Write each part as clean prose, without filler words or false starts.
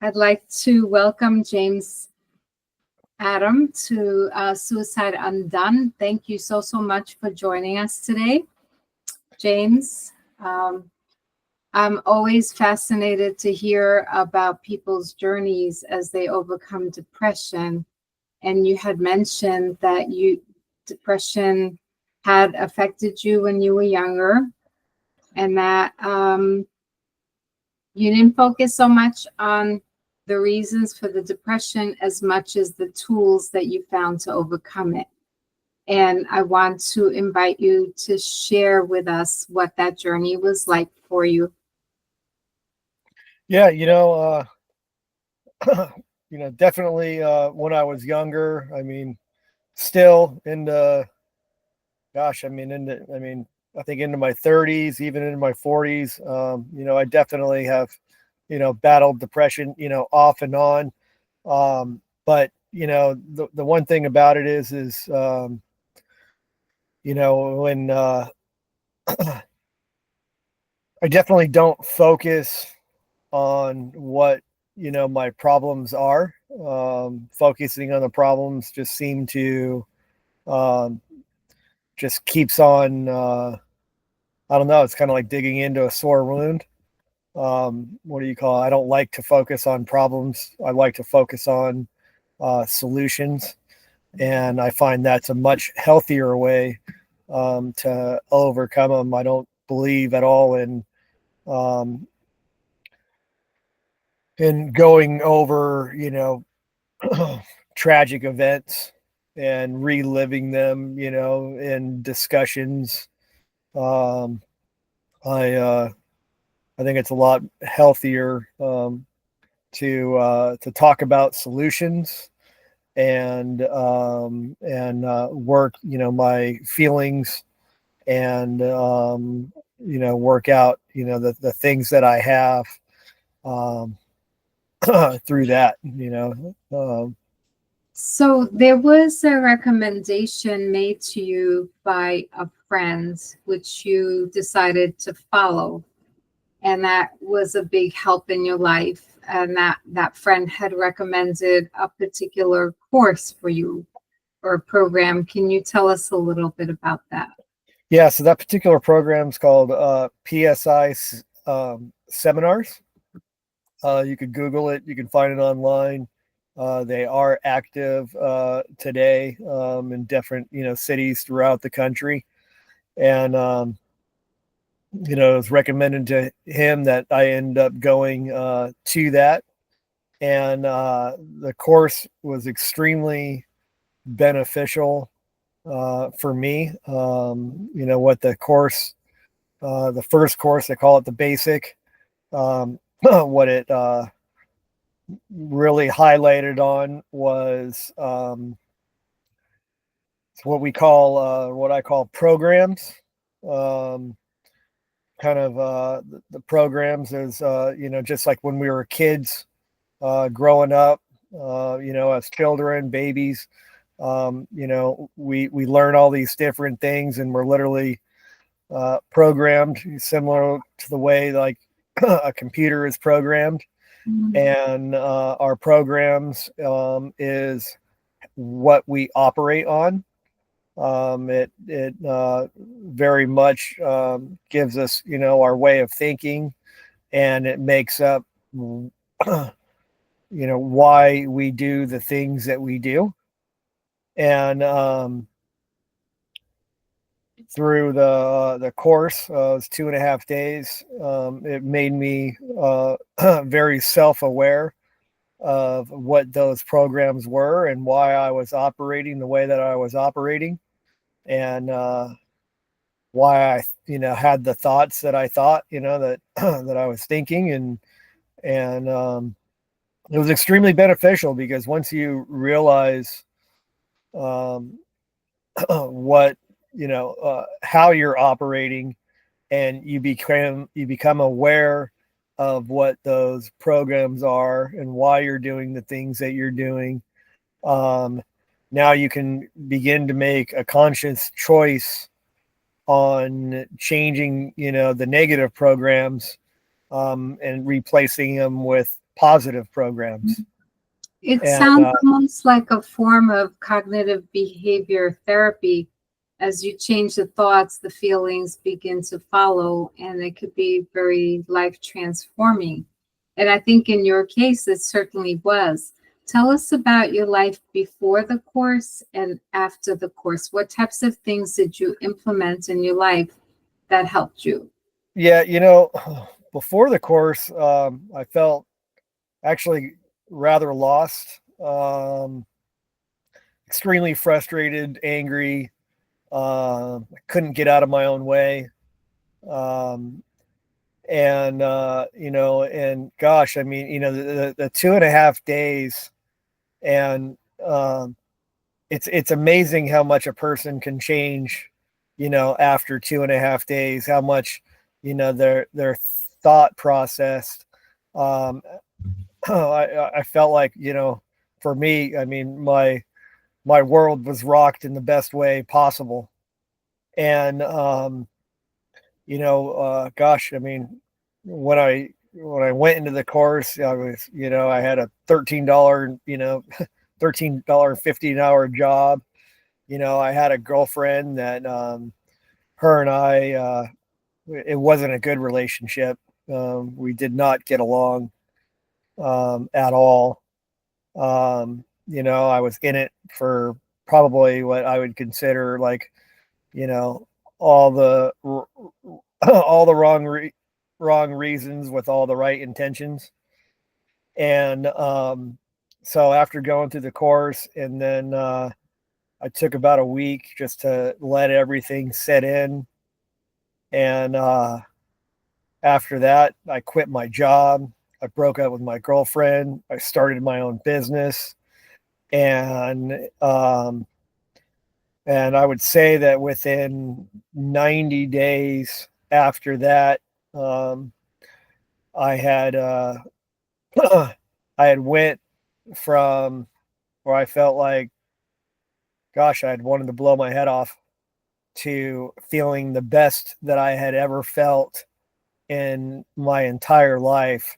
I'd like to welcome James Adam to Suicide Undone. Thank you so much for joining us today, James. I'm always fascinated to hear about people's journeys as they overcome depression. And you had mentioned that depression had affected you when you were younger, and that you didn't focus so much on the reasons for the depression as much as the tools that you found to overcome it. And I want to invite you to share with us what that journey was like for you. Yeah, definitely when I was younger, still into, I think into my 30s, even into my 40s, I definitely have, battled depression, off and on. But, the one thing about it is, when I definitely don't focus on what, my problems are. Focusing on the problems just seem to, um, just keeps on, I don't know, it's kind of like digging into a sore wound. What do you call it? I don't like to focus on problems. I like to focus on solutions. And I find that's a much healthier way to overcome them. I don't believe at all um, in going over, tragic events and reliving them, in discussions. Um, I think it's a lot healthier to talk about solutions and work, my feelings and work out, the things that I have um, through that. So there was a recommendation made to you by a friend, which you decided to follow, and that was a big help in your life. And that friend had recommended a particular course for you or a program. Can you tell us a little bit about that? Yeah, so that particular program is called PSI seminars. You could Google it. You can find it online. They are active today in different, cities throughout the country. And, it was recommended to him that I end up going to that. And the course was extremely beneficial for me. What the first course, they call it the basic. What it really highlighted on was what I call programs. Um, Kind of the programs is just like when we were kids growing up, as children, babies. We learn all these different things, and we're literally programmed similar to the way like a computer is programmed. And our programs is what we operate on. It very much gives us, our way of thinking, and it makes up, why we do the things that we do. And through the course, it was 2.5 days. It made me very self-aware of what those programs were and why I was operating the way that I was operating, and why I, had the thoughts that I thought, that that I was thinking, and it was extremely beneficial because once you realize um, what how you're operating, and you become aware of what those programs are and why you're doing the things that you're doing. Um, Now you can begin to make a conscious choice on changing, the negative programs, and replacing them with positive programs. It And, sounds almost like a form of cognitive behavior therapy. As you change the thoughts, the feelings begin to follow, and it could be very life transforming. And I think in your case, it certainly was. Tell us about your life before the course and after the course. What types of things did you implement in your life that helped you? Yeah, before the course, I felt actually rather lost, extremely frustrated, angry. I couldn't get out of my own way. Um, and gosh, I mean, the 2.5 days, and it's amazing how much a person can change, after 2.5 days, how much, their thought process. Um, I felt like, for me, I mean, my world was rocked in the best way possible. And, gosh, I mean, when I went into the course, I was, I had a $13, $13.50 an hour job. I had a girlfriend that, her and I, it wasn't a good relationship. We did not get along, at all. I was in it for probably what I would consider like, you know, all the all the wrong reasons with all the right intentions. And so after going through the course, and then I took about a week just to let everything set in. And after that, I quit my job. I broke up with my girlfriend. I started my own business. And I would say that within 90 days after that, um, I had I had went from where I felt like, gosh, I had wanted to blow my head off, to feeling the best that I had ever felt in my entire life,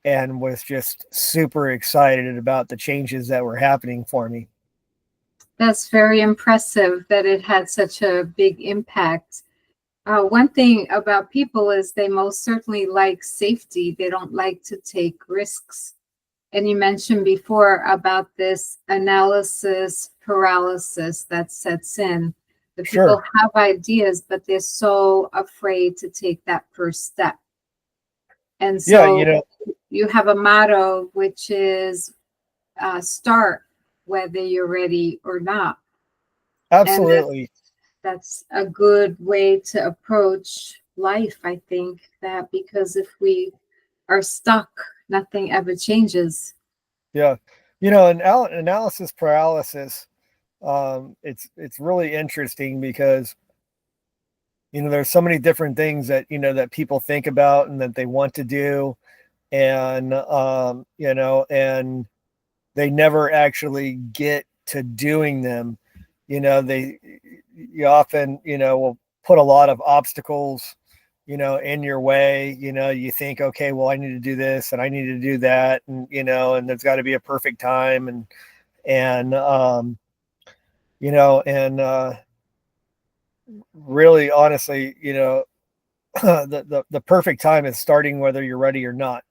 and was just super excited about the changes that were happening for me. That's very impressive that it had such a big impact. One thing about people is they most certainly like safety. They don't like to take risks. And you mentioned before about this analysis paralysis that sets in. The people Sure. have ideas, but they're so afraid to take that first step. And Yeah, so you have a motto, which is start whether you're ready or not. And absolutely. that's a good way to approach life, I think, that because if we are stuck, nothing ever changes. Yeah. Analysis paralysis, it's really interesting because, there's so many different things that, that people think about and that they want to do. And, and they never actually get to doing them. You often, will put a lot of obstacles, in your way. You think, okay, well, I need to do this and I need to do that. And, and there's got to be a perfect time. And, and, really honestly, the perfect time is starting whether you're ready or not.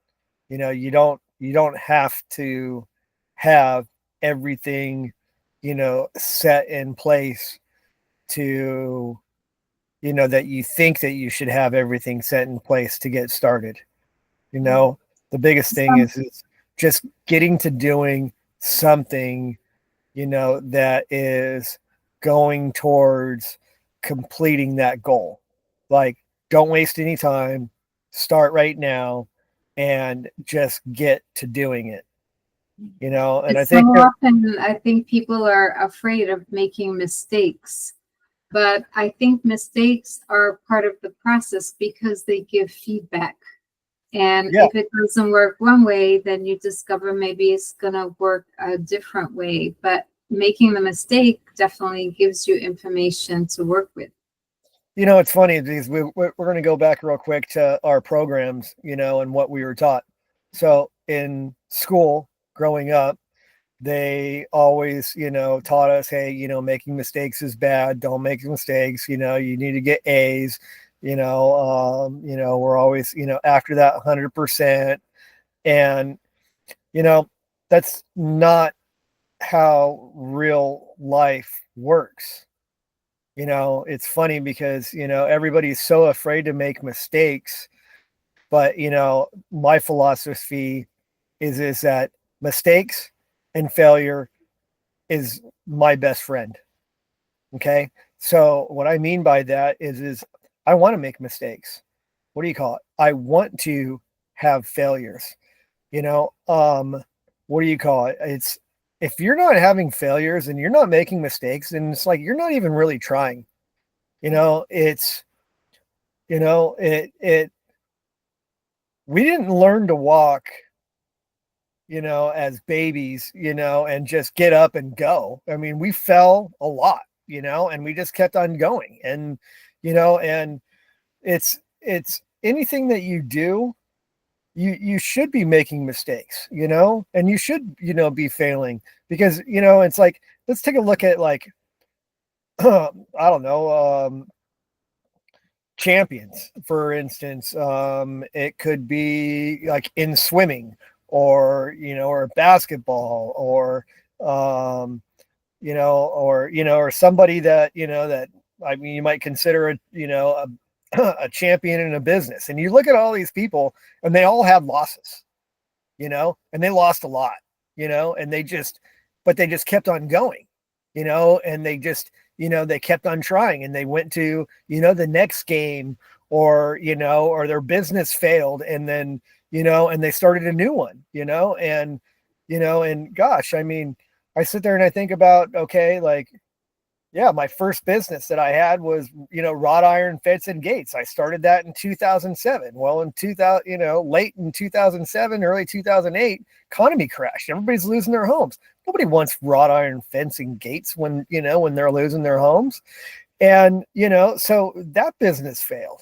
You don't have to have everything, set in place to, that you think that you should have everything set in place to get started. The biggest thing is just getting to doing something, that is going towards completing that goal. Like, don't waste any time, start right now, and just get to doing it. And I It's so think often, I think people are afraid of making mistakes, but I think mistakes are part of the process because they give feedback. And yeah, if it doesn't work one way, then you discover maybe it's going to work a different way. But making the mistake definitely gives you information to work with. it's funny because we're going to go back real quick to our programs, and what we were taught. So in school growing up, they always, taught us, hey, making mistakes is bad. Don't make mistakes. You need to get A's. We're always, after that 100%. And, that's not how real life works. It's funny because, everybody's so afraid to make mistakes. But, my philosophy is that mistakes and failure is my best friend. Okay. So what I mean by that is I want to make mistakes. What do you call it? I want to have failures. What do you call it? It's if you're not having failures and you're not making mistakes, then it's like you're not even really trying. It's it we didn't learn to walk as babies, and just get up and go. I mean, we fell a lot, and we just kept on going. And, and it's anything that you do, you should be making mistakes, and you should, be failing because, it's like, let's take a look at like, I don't know, champions, for instance. It could be like in swimming or basketball or or somebody that that, I mean, you might consider a champion in a business. And you look at all these people and they all had losses, and they lost a lot, and they just kept on going, and they just they kept on trying, and they went to the next game, or or their business failed, and then and they started a new one, and gosh, I mean, I sit there and I think about, okay, like, yeah, my first business that I had was, wrought iron fence and gates. I started that in 2007. Well, in 2000, late in 2007, early 2008, economy crashed. Everybody's losing their homes. Nobody wants wrought iron fence and gates when they're losing their homes. And, so that business failed.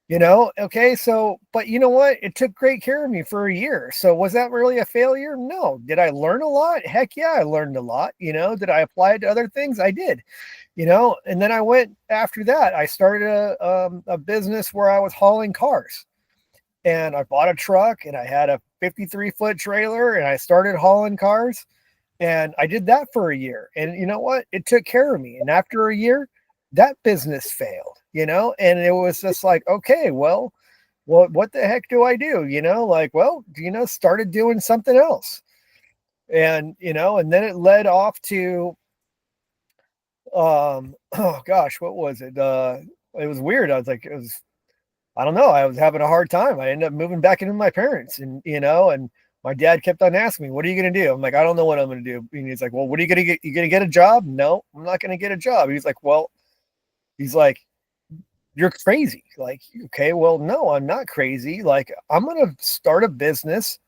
Okay, so, but you know what? It took great care of me for a year. So was that really a failure? No. Did I learn a lot? Heck yeah, I learned a lot. Did I apply it to other things? I did. And then I went after that. I started a business where I was hauling cars, and I bought a truck, and I had a 53-foot trailer, and I started hauling cars, and I did that for a year. And you know what? It took care of me. And after a year, that business failed, and it was just like, okay, well, what the heck do I do? Like, well, started doing something else. And, and then it led off to, oh gosh, what was it? It was weird. I was like, I don't know. I was having a hard time. I ended up moving back into my parents, and, and my dad kept on asking me, what are you going to do? I'm like, I don't know what I'm going to do. And he's like, well, what are you going to get? You going to get a job? No, I'm not going to get a job. He's like, well, you're crazy. Like, okay, well, no, I'm not crazy. Like, I'm going to start a business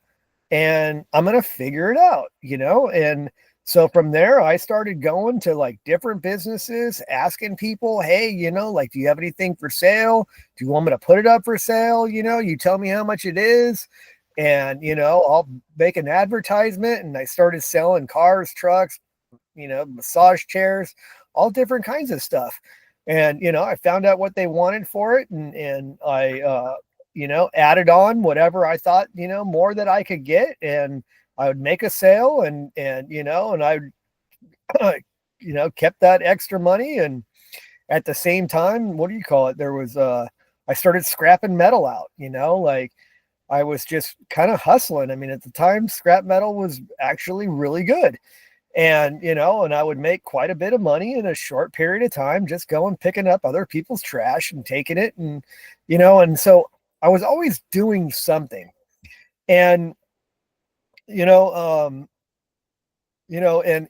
and I'm going to figure it out, And so from there, I started going to like different businesses, asking people, hey, like, do you have anything for sale? Do you want me to put it up for sale? You tell me how much it is, and, I'll make an advertisement. And I started selling cars, trucks, massage chairs, all different kinds of stuff. And, I found out what they wanted for it, and I, added on whatever I thought, more that I could get, and I would make a sale, and I, kept that extra money. And at the same time, what do you call it? There was, I started scrapping metal out, like I was just kind of hustling. I mean, at the time, scrap metal was actually really good. And, and I would make quite a bit of money in a short period of time, just going, picking up other people's trash and taking it. And, and so I was always doing something. And, and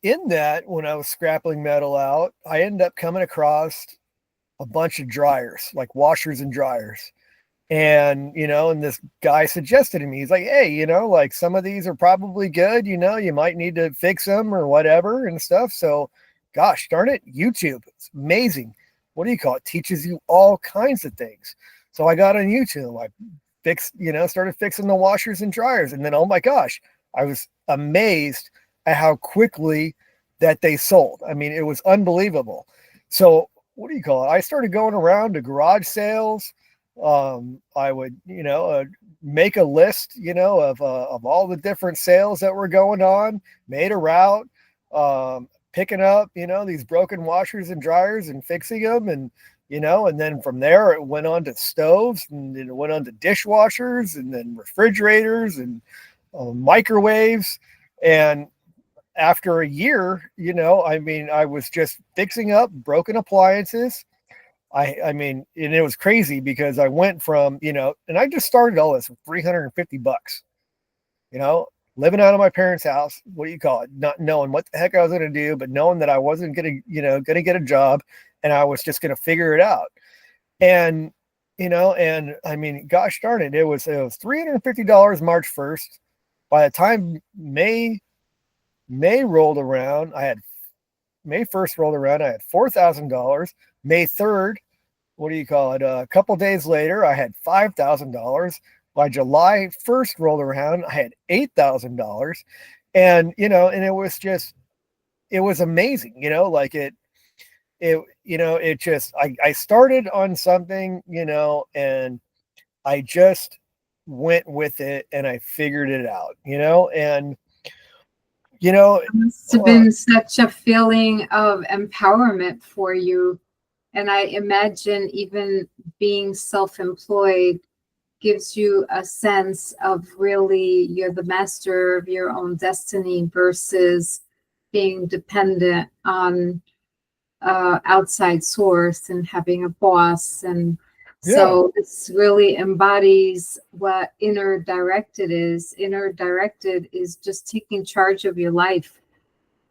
in that, when I was scrapping metal out, I ended up coming across a bunch of dryers, like washers and dryers. And, and this guy suggested to me, he's like, hey, like some of these are probably good, you might need to fix them or whatever and stuff. So gosh, darn it, YouTube, it's amazing. What do you call it? Teaches you all kinds of things. So I got on YouTube, I started fixing the washers and dryers. And then, oh my gosh, I was amazed at how quickly that they sold. I mean, it was unbelievable. So what do you call it? I started going around to garage sales. I would, make a list, of all the different sales that were going on, made a route, picking up, these broken washers and dryers and fixing them. And then from there it went on to stoves, and then it went on to dishwashers, and then refrigerators and microwaves. And after a year, I was just fixing up broken appliances. I mean, and it was crazy because I went from, and I just started all this with $350, living out of my parents' house. What do you call it? Not knowing what the heck I was going to do, but knowing that I wasn't going to get a job, and I was just going to figure it out. And, and I mean, gosh darn it, it was $350 March 1st. By the time May rolled around, May 1st rolled around, I had $4,000. May 3rd, what do you call it? A couple days later, I had $5,000. By July 1st rolled around, I had $8,000. And, and it was amazing, I started on something, and I just went with it and I figured it out, and, It must have been such a feeling of empowerment for you. And I imagine even being self-employed gives you a sense of really you're the master of your own destiny versus being dependent on outside source and having a boss. And so this really embodies what inner directed is. Inner directed is just taking charge of your life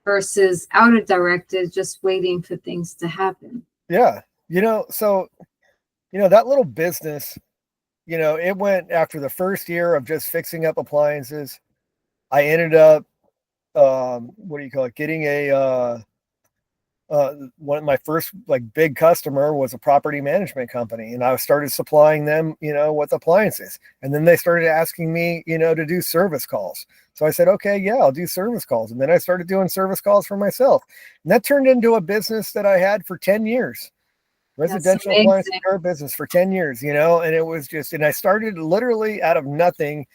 versus outer directed, just waiting for things to happen. Yeah. So, that little business, it went after the first year of just fixing up appliances. I ended up, getting one of my first big customer was a property management company, and I started supplying them, with appliances. And then they started asking me, to do service calls. So I said, okay, yeah, I'll do service calls. And then I started doing service calls for myself. And that turned into a business that I had for 10 years. Residential appliance repair business for 10 years, and it was just, and I started literally out of nothing,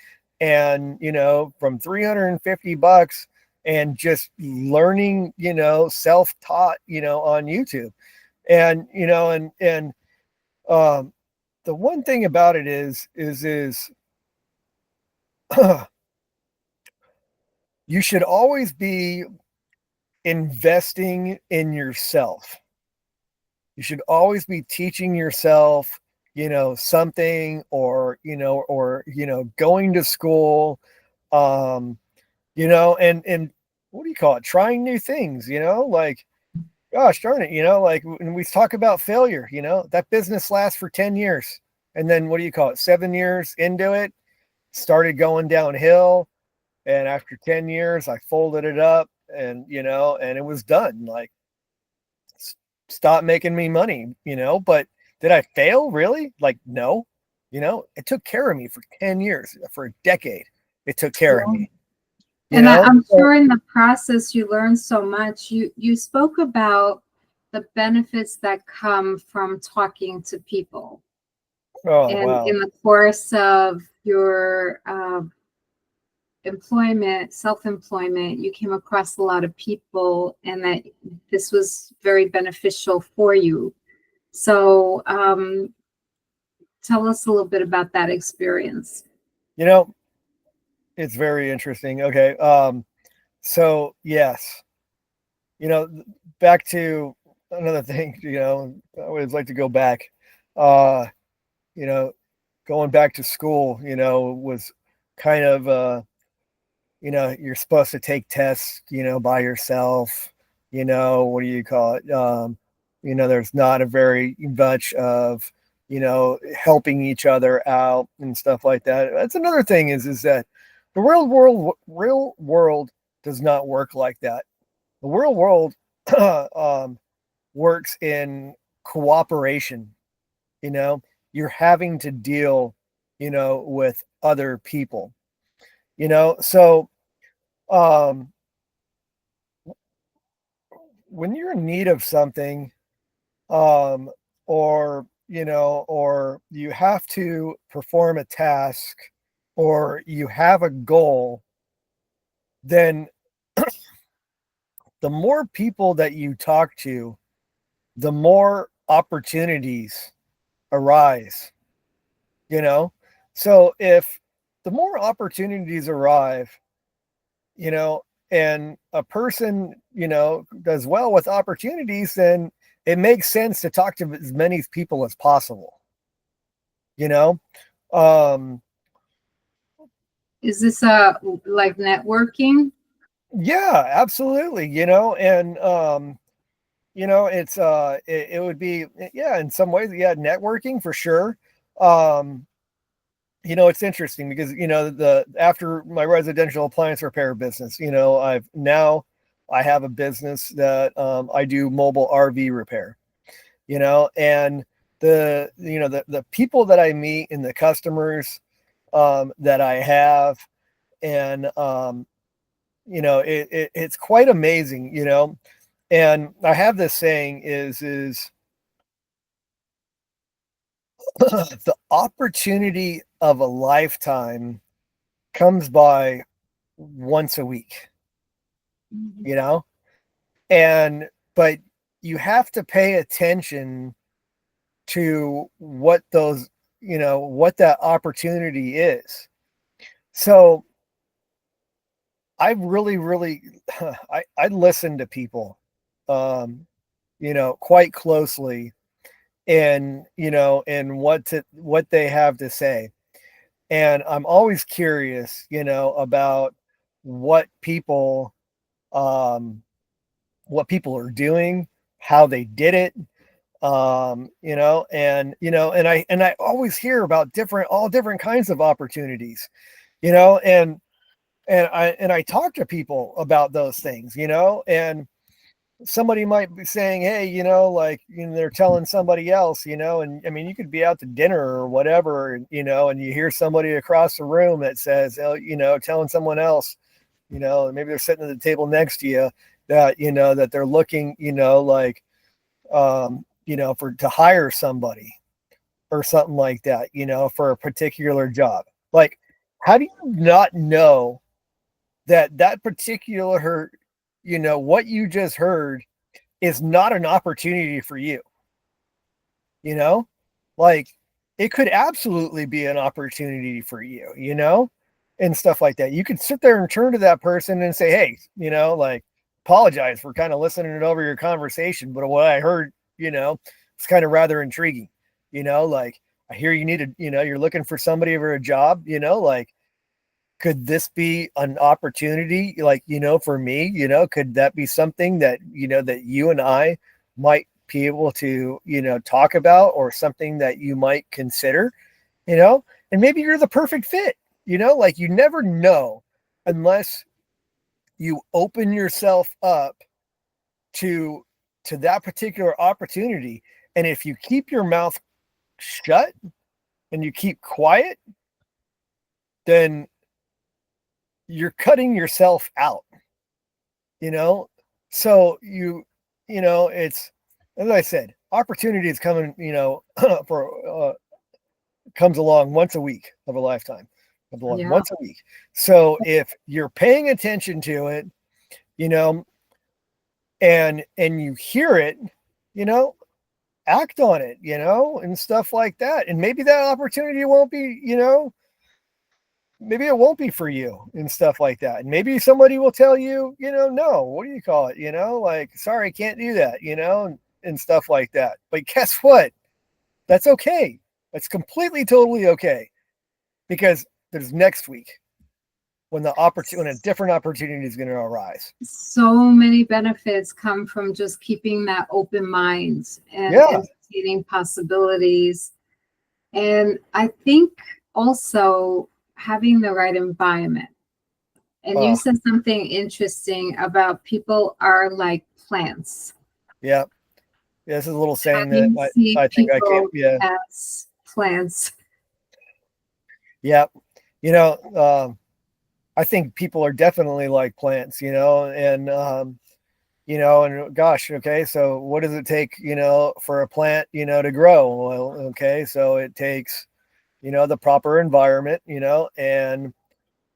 and, from $350 and just learning, self-taught, on YouTube. And, the one thing about it is you should always be investing in yourself. You should always be teaching yourself, something, or going to school, and what do you call it? Trying new things, gosh darn it, when we talk about failure, that business lasts for 10 years. And then what do you call it? 7 years into it, started going downhill. And after 10 years, I folded it up, and, and it was done. Stop making me money, but did I fail? Really? No, it took care of me for 10 years, for a decade. It took care of me. And I'm sure in the process you learned so much. You spoke about the benefits that come from talking to people. Oh, and wow. In the course of your self-employment, you came across a lot of people, and that this was very beneficial for you. So tell us a little bit about that experience. It's very interesting. Okay. So yes, back to another thing, I always like to go back, going back to school, was kind of, you're supposed to take tests, by yourself, what do you call it? There's not a very much of, helping each other out and stuff like that. That's another thing is that the real world does not work like that. The real world works in cooperation. You're having to deal, with other people, so when you're in need of something, or or you have to perform a task, or you have a goal, then the more people that you talk to, the more opportunities arise, so if the more opportunities arrive, and a person, does well with opportunities, then it makes sense to talk to as many people as possible, you know? Um, Is this like networking? yeah, absolutely, and it's it would be, yeah, in some ways, yeah, networking for sure. Um, it's interesting because, the after my residential appliance repair business, I have a business that I do mobile RV repair, and the people that I meet and the customers that I have, and it's quite amazing, and I have this saying is the opportunity of a lifetime comes by once a week, Mhm. you know? And but you have to pay attention to what those, what that opportunity is. So I really, really I listen to people quite closely, and and what they have to say. And I'm always curious, about what people um what people are doing, how they did it, and I always hear about all different kinds of opportunities, and I talk to people about those things, and somebody might be saying, hey, like, they're telling somebody else, and I mean, you could be out to dinner or whatever, and you hear somebody across the room that says, oh, telling someone else, maybe they're sitting at the table next to you, that that they're looking, like, for to hire somebody or something like that, for a particular job. Like, how do you not know that particular, what you just heard is not an opportunity for you? you know like, it could absolutely be an opportunity for you, and stuff like that. You could sit there and turn to that person and say, hey, like, apologize for kind of listening it over your conversation, but what I heard, it's kind of rather intriguing. Like, I hear you need you're looking for somebody for a job, like, could this be an opportunity, like, for me? Could that be something that, that you and I might be able to, talk about, or something that you might consider, and maybe you're the perfect fit, like, you never know unless you open yourself up to that particular opportunity. And if you keep your mouth shut and you keep quiet, then you're cutting yourself out, you know so it's, as I said, opportunity is coming, for comes along once a week of a lifetime, comes along Yeah. once a week. So if you're paying attention to it, you know and you hear it, you know act on it, and stuff like that. And maybe that opportunity won't be, maybe it won't be for you, and stuff like that. And maybe somebody will tell you, no, what do you call it? Like, sorry, can't do that, and stuff like that. But guess what? That's okay. That's completely, totally okay. Because there's next week, when when a different opportunity is going to arise. So many benefits come from just keeping that open mind and Yeah. entertaining possibilities. And I think also having the right environment. And you said something interesting about people are like plants. Yeah. Yeah, this is a little saying How do you that see I think I can't. people Yeah. as plants? Yeah. I think people are definitely like plants, and gosh, okay, so what does it take, for a plant, to grow? Well, okay, so it takes, the proper environment, and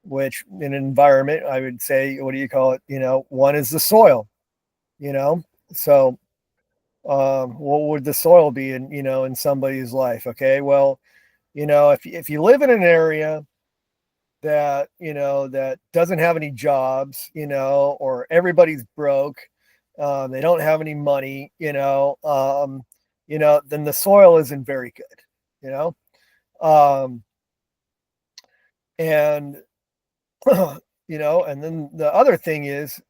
which in an environment, I would say, what do you call it? One is the soil, you know, so what would the soil be in somebody's life? Okay, well, if you live in an area that doesn't have any jobs, or everybody's broke, they don't have any money, then the soil isn't very good, you know, um, and and then the other thing is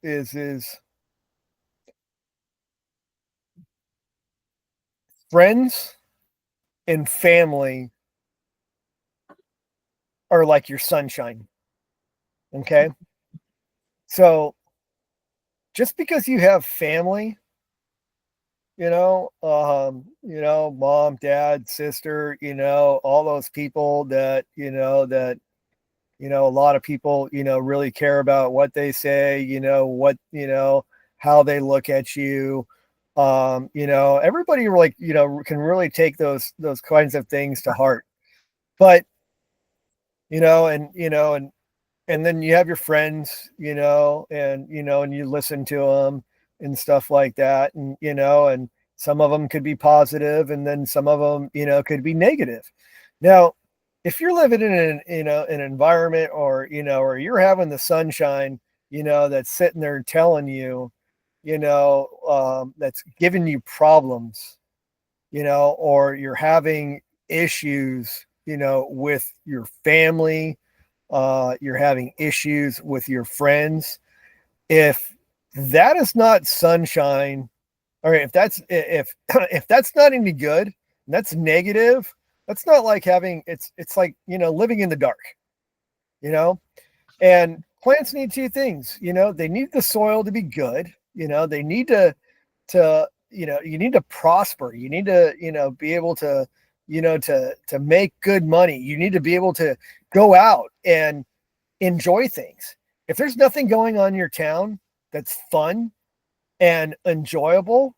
friends and family are like your sunshine. Okay, so just because you have family, mom, dad, sister, all those people that a lot of people, really care about what they say, how they look at you. Everybody like, can really take those kinds of things to heart. But, you know, and you know, and then you have your friends, and you listen to them and stuff like that. And some of them could be positive, and then some of them, could be negative. Now, if you're living in an environment, or you're having the sunshine, that's sitting there telling you, that's giving you problems, or you're having issues, with your family, you're having issues with your friends. If that is not sunshine, or if that's not any good, that's negative. That's not like having it's like living in the dark, you know. And plants need two things, they need the soil to be good, they need to you need to prosper, you need to be able to to make good money, you need to be able to go out and enjoy things. If there's nothing going on in your town that's fun and enjoyable,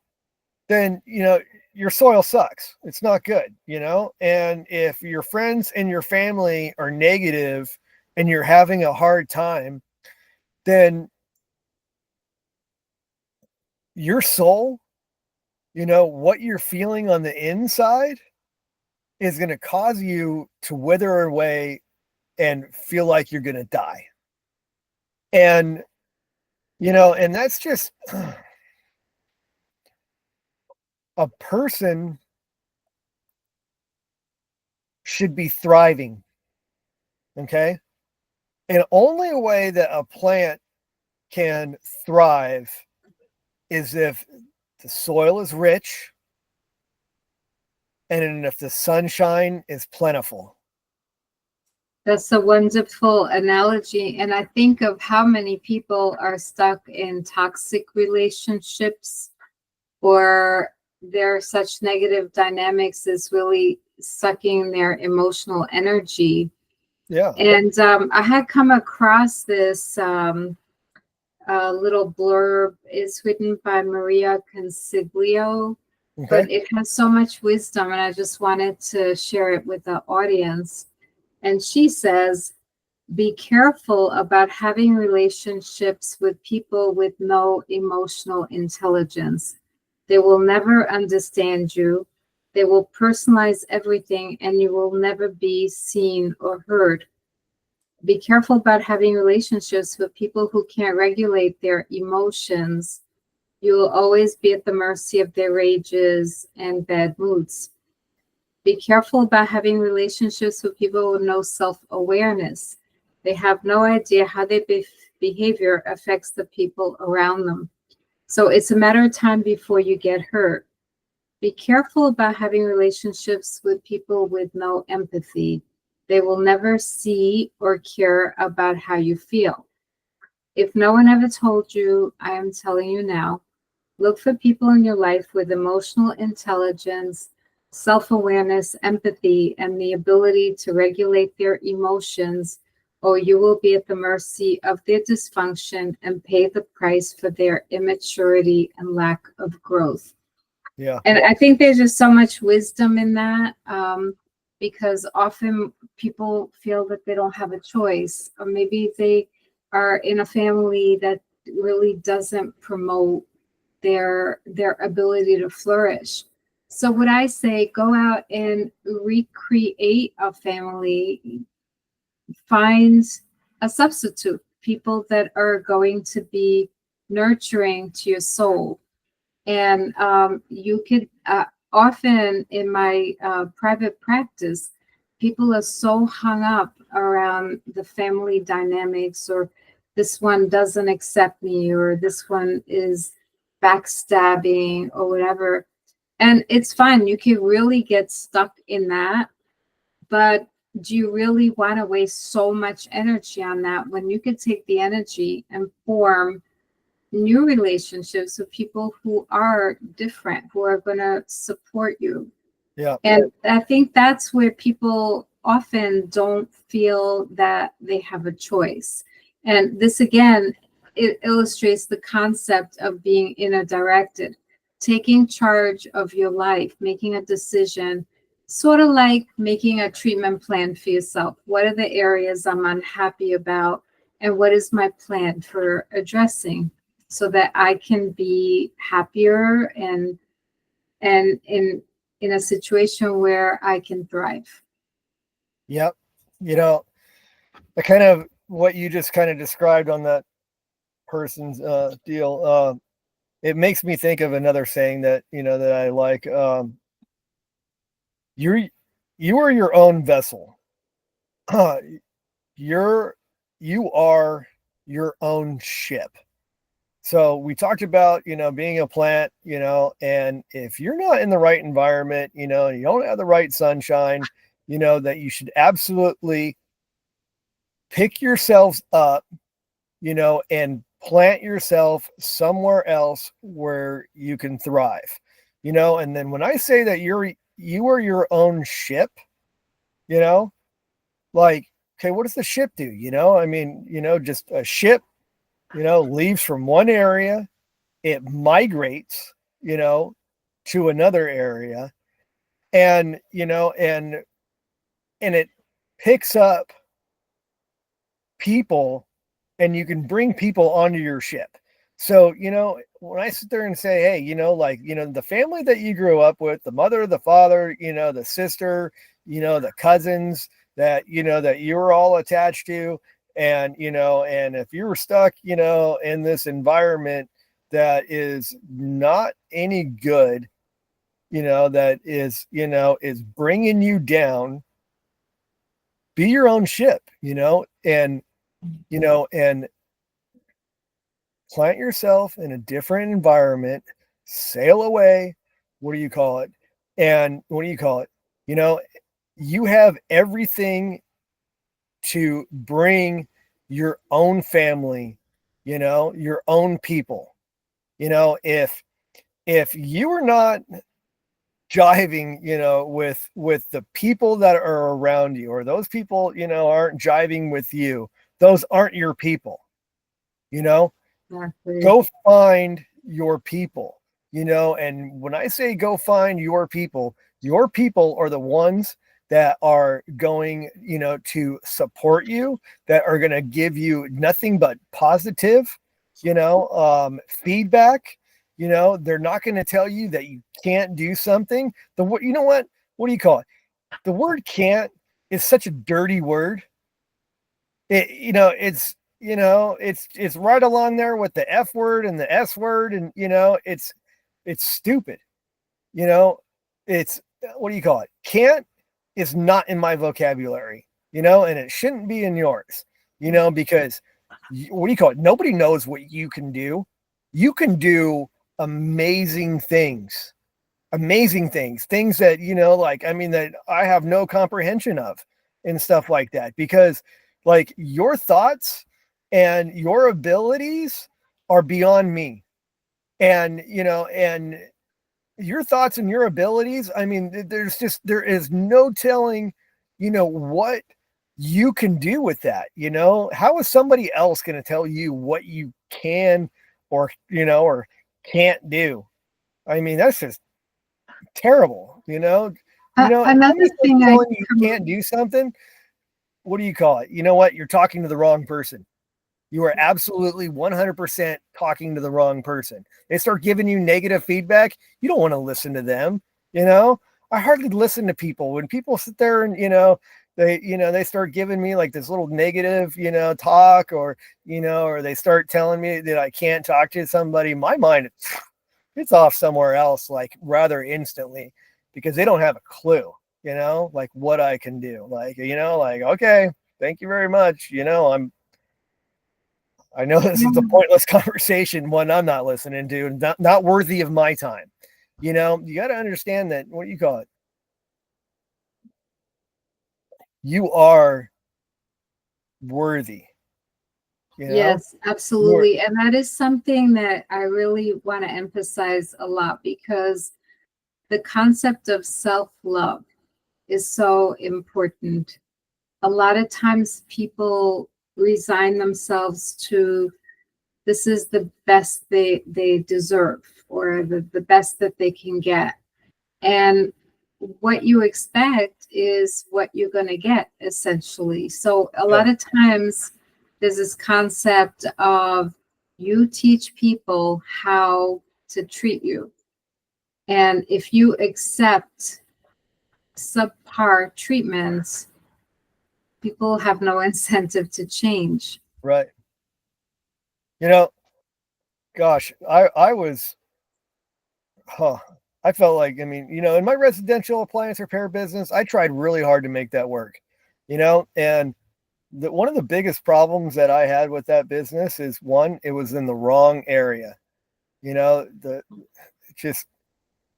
then your soil sucks. It's not good, And if your friends and your family are negative and you're having a hard time, then your soul, what you're feeling on the inside is going to cause you to wither away and feel like you're going to die. And and that's just a person should be thriving. Okay. And only a way that a plant can thrive is if the soil is rich and if the sunshine is plentiful. That's a wonderful analogy. And I think of how many people are stuck in toxic relationships, or there are such negative dynamics is really sucking their emotional energy. Yeah. And I had come across this little blurb. It's written by Maria Consiglio, but it has so much wisdom, and I just wanted to share it with the audience. And she says, be careful about having relationships with people with no emotional intelligence. They will never understand you. They will personalize everything, and you will never be seen or heard. Be careful about having relationships with people who can't regulate their emotions. You will always be at the mercy of their rages and bad moods. Be careful about having relationships with people with no self-awareness. They have no idea how their behavior affects the people around them. So it's a matter of time before you get hurt. Be careful about having relationships with people with no empathy. They will never see or care about how you feel. If no one ever told you, I am telling you now, look for people in your life with emotional intelligence self-awareness, empathy, and the ability to regulate their emotions, or you will be at the mercy of their dysfunction and pay the price for their immaturity and lack of growth. Yeah. And I think there's just so much wisdom in that, because often people feel that they don't have a choice, or maybe they are in a family that really doesn't promote their ability to flourish. So would I say go out and recreate a family, find a substitute, people that are going to be nurturing to your soul. And you could often in my private practice, people are so hung up around the family dynamics, or this one doesn't accept me, or this one is backstabbing, or whatever. And it's fine. You can really get stuck in that. But do you really want to waste so much energy on that when you could take the energy and form new relationships with people who are different, who are going to support you? Yeah. And I think that's where people often don't feel that they have a choice. And this, again, it illustrates the concept of being inner directed, taking charge of your life, making a decision, sort of like making a treatment plan for yourself. What are the areas I'm unhappy about? And what is my plan for addressing, so that I can be happier and in a situation where I can thrive. Yep. You know, the kind of what you just kind of described on that person's deal, it makes me think of another saying that, you know, that I like. You are your own vessel. You are your own ship. So we talked about, you know, being a plant, you know, and if you're not in the right environment, you know, and you don't have the right sunshine, you know, that you should absolutely pick yourselves up, you know, and plant yourself somewhere else where you can thrive, you know. And then when I say that you are your own ship, you know, like, okay, what does the ship do? You know, I mean, you know, just a ship, you know, leaves from one area, it migrates, you know, to another area, and, you know, and it picks up people, and you can bring people onto your ship. So, you know, when I sit there and say, hey, you know, like, you know, the family that you grew up with, the mother, the father, you know, the sister, you know, the cousins that, you know, that you were all attached to, and, you know, and if you were stuck, you know, in this environment that is not any good, you know, that is, you know, is bringing you down, be your own ship, you know, and, you know, and plant yourself in a different environment, sail away. What do you call it? And what do you call it? You know, you have everything to bring your own family, you know, your own people. You know, if you are not jiving, you know, with the people that are around you, or those people, you know, aren't jiving with you, those aren't your people, you know. Exactly. Go find your people, you know. And when I say go find your people are the ones that are going, you know, to support you, that are going to give you nothing but positive, you know, feedback. You know, they're not going to tell you that you can't do something. You know what do you call it? The word can't is such a dirty word. You know, it's right along there with the F word and the S word, and, you know, it's stupid. You know, it's, what do you call it? Can't is not in my vocabulary, you know, and it shouldn't be in yours, you know, because what do you call it? Nobody knows what you can do. You can do amazing things that, you know, like, I mean, that I have no comprehension of, and stuff like that, because, like, your thoughts and your abilities are beyond me. And, you know, and your thoughts and your abilities, I mean, there is no telling, what you can do with that. How is somebody else going to tell you what you can or can't do? I mean, that's just terrible. If Another somebody's thing I telling you can't do something, what do you call it? You know what? You're talking to the wrong person. You are absolutely 100% talking to the wrong person. They start giving you negative feedback. You don't want to listen to them. I hardly listen to people when people sit there and, they start giving me like this little negative, talk or they start telling me that I can't talk to somebody. My mind, it's off somewhere else, like rather instantly, because they don't have a clue, like what I can do. Like, okay, thank you very much. I know this is a pointless conversation, one I'm not listening to, and not worthy of my time. You got to understand that, what do you call it? You are worthy. Yes, absolutely. And that is something that I really want to emphasize a lot, because the concept of self-love is so important. A lot of times people resign themselves to, this is the best they deserve, or the best that they can get. And what you expect is what you're going to get, essentially. So a lot of times there's this concept of, you teach people how to treat you. And if you accept subpar treatments, people have no incentive to change. Right. Gosh, I was, I felt like, I mean, in my residential appliance repair business, I tried really hard to make that work, and one of the biggest problems that I had with that business is, one, it was in the wrong area. Just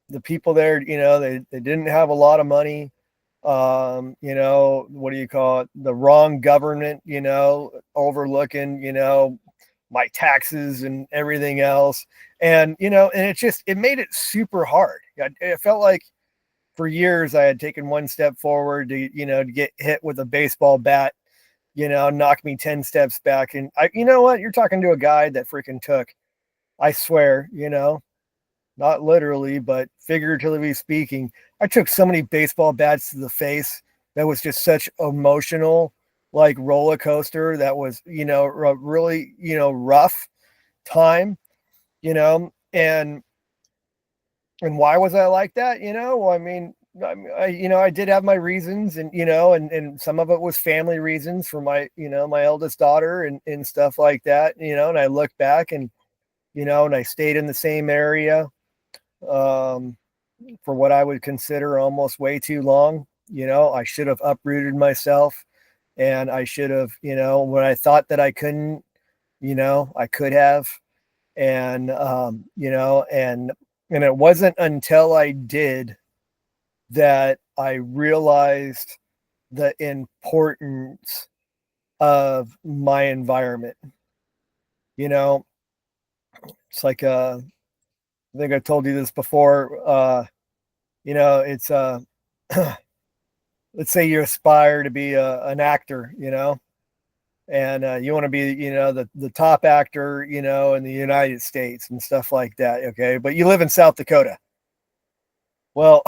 the people there, they didn't have a lot of money. What do you call it? The wrong government, overlooking, my taxes and everything else. And, and it made it super hard. It felt like for years I had taken one step forward to get hit with a baseball bat, knock me 10 steps back. And you know what? You're talking to a guy that freaking took, I swear, not literally, but figuratively speaking, I took so many baseball bats to the face. That was just such emotional, like, roller coaster. That was, a really, rough time, and why was I like that? Well, I mean, I did have my reasons, and, and some of it was family reasons for my, my eldest daughter and stuff like that, and I look back and, and I stayed in the same area, for what I would consider almost way too long. I should have uprooted myself, and I should have, when I thought that I couldn't, I could have. And, and it wasn't until I did that I realized the importance of my environment. It's like, I think I told you this before. It's let's say you aspire to be an actor, and you want to be, the top actor, in the United States and stuff like that. Okay, but you live in South Dakota. Well,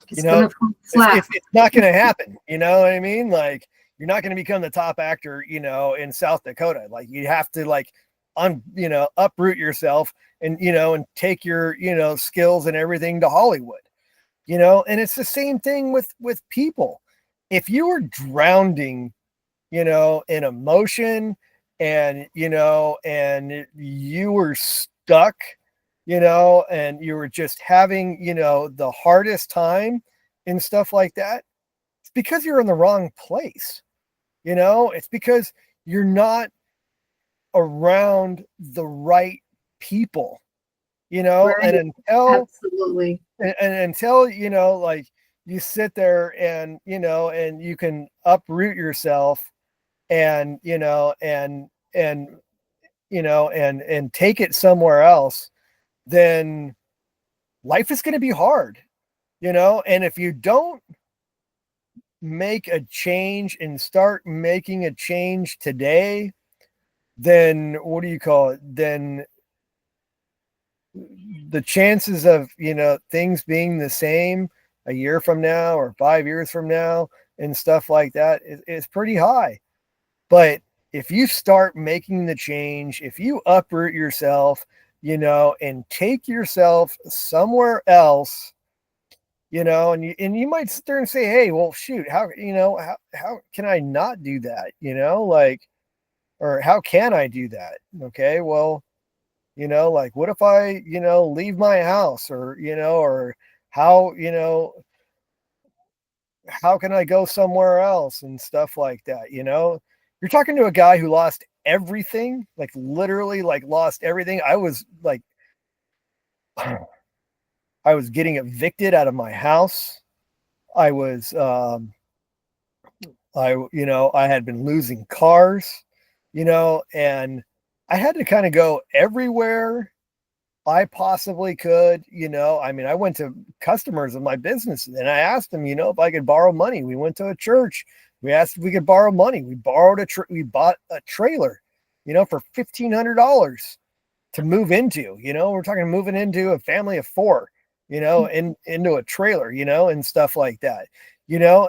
It's gonna fall flat. it's not going to happen. You know what I mean? Like, you're not going to become the top actor, in South Dakota. Like, you have to, like, uproot yourself and, and take your, skills and everything to Hollywood, and it's the same thing with people. If you were drowning, in emotion, and, and you were stuck, and you were just having, the hardest time and stuff like that, it's because you're in the wrong place. It's because you're not around the right people, Right. and until Absolutely. and until, like, you sit there and, and you can uproot yourself and, and take it somewhere else, then life is going to be hard, and if you don't make a change and start making a change today, then what do you call it? Then the chances of, things being the same a year from now or 5 years from now and stuff like that is pretty high. But if you start making the change, if you uproot yourself, and take yourself somewhere else, and you might sit there and say, hey, well, shoot, how can I not do that? Or how can I do that? Okay, well, like, what if I, leave my house, or how, how can I go somewhere else and stuff like that? You're talking to a guy who lost everything, like literally like lost everything. I was like, I was getting evicted out of my house. I was, I had been losing cars, and I had to kind of go everywhere I possibly could. I mean, I went to customers of my business and I asked them, if I could borrow money. We went to a church. We asked if we could borrow money. We we bought a trailer, for $1,500 to move into. We're talking moving into a family of four, into a trailer, and stuff like that,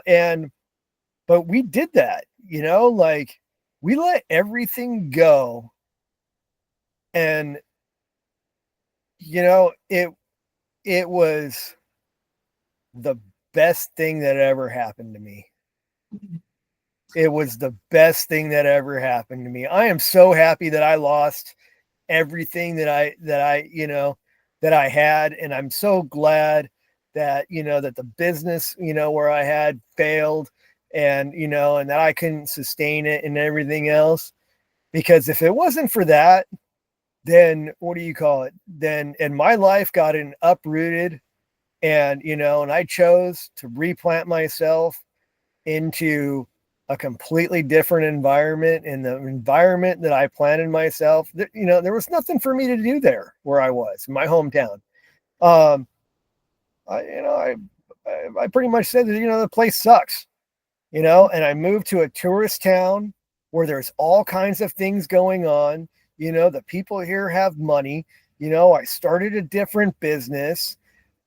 and but we did that, like we let everything go. And it was the best thing that ever happened to me. It was the best thing that ever happened to me. I am so happy that I lost everything that I had. And I'm so glad that, that the business, where I had failed, and, and that I couldn't sustain it and everything else. Because if it wasn't for that, then what do you call it? Then, and my life got uprooted, and, and I chose to replant myself into a completely different environment. In the environment that I planted myself, there was nothing for me to do there where I was in my hometown. I pretty much said that, the place sucks, and I moved to a tourist town where there's all kinds of things going on. The people here have money. I started a different business,